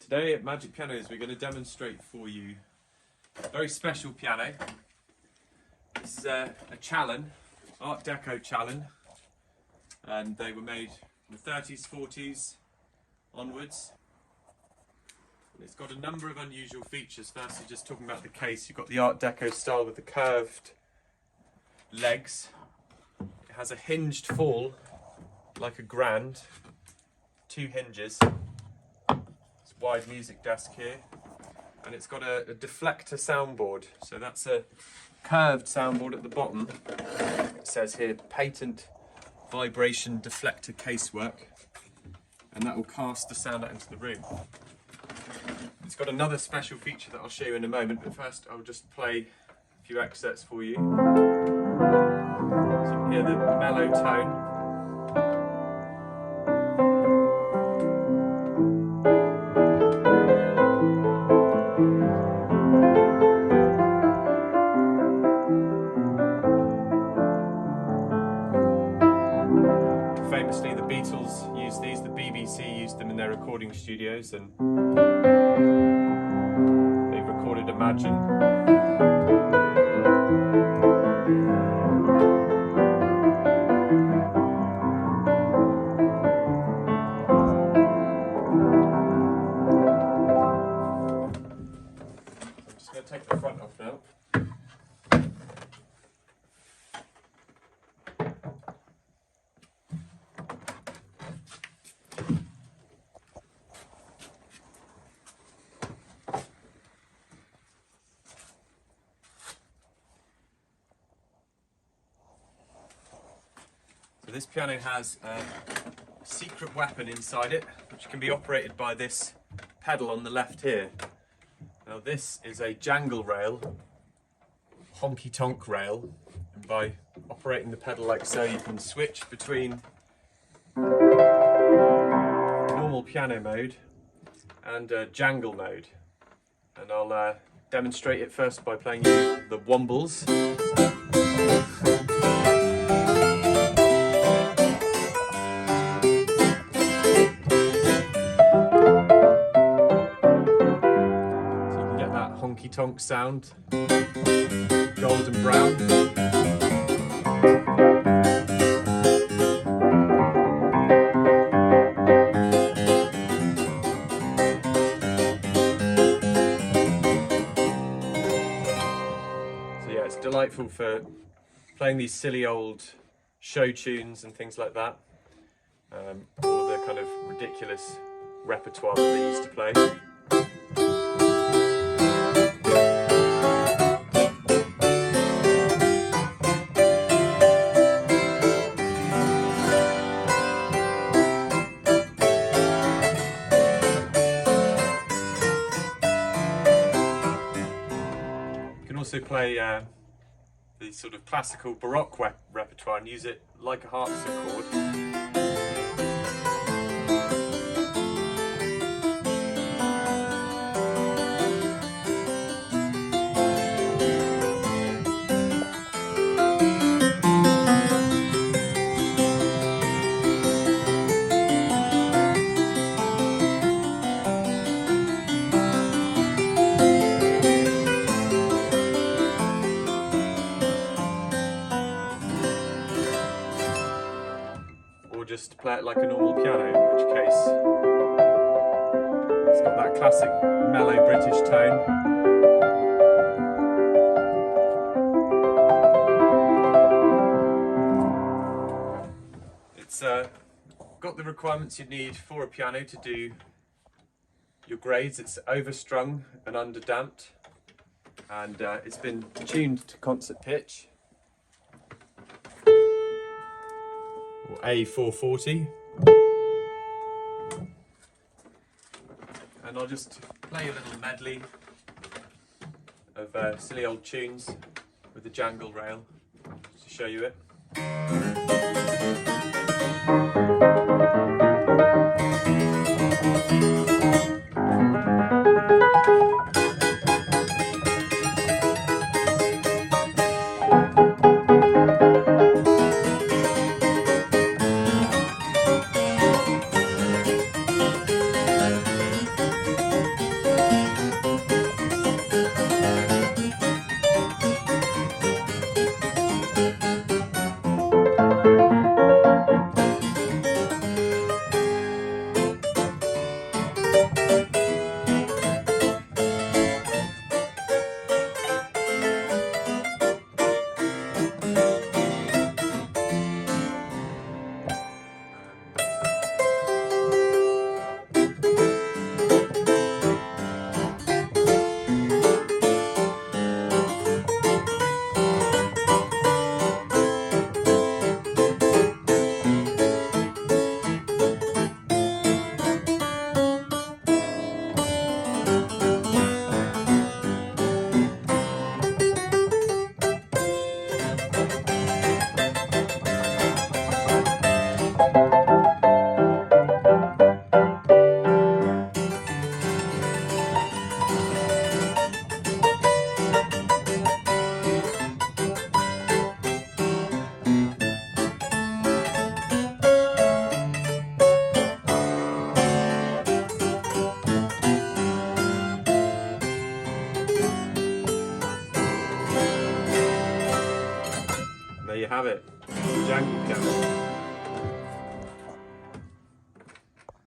Today at Magic Pianos we're going to demonstrate for you a very special piano. This is a Challen, Art Deco Challen, and they were made in the 30s, 40s onwards. And it's got a number of unusual features. Firstly, just talking about the case, you've got the Art Deco style with the curved legs. It has a hinged fall like a grand, 2 hinges. Wide music desk here, and it's got a deflector soundboard, so that's a curved soundboard at the bottom. It says here patent vibration deflector casework, and that will cast the sound out into the room. It's got another special feature that I'll show you in a moment, but first I'll just play a few excerpts for you. So you can hear the mellow tone. Famously, the Beatles used these, the BBC used them in their recording studios, and they recorded Imagine. I'm just going to take the front off now. So this piano has a secret weapon inside it, which can be operated by this pedal on the left here. Now this is a jangle rail, Honky Tonk rail, and by operating the pedal like so you can switch between normal piano mode and jangle mode. And I'll demonstrate it first by playing you the wombles. Honky Tonk sound, golden brown. So yeah, it's delightful for playing these silly old show tunes and things like that. All of the kind of ridiculous repertoire that they used to play. Also play the sort of classical Baroque repertoire and use it like a harpsichord. Just play it like a normal piano, in which case it's got that classic mellow British tone. It's got the requirements you need for a piano to do your grades. It's overstrung and underdamped, and it's been tuned to concert pitch. Or A440, and I'll just play a little medley of silly old tunes with the jangle rail to show you it. you have it. Jangle piano.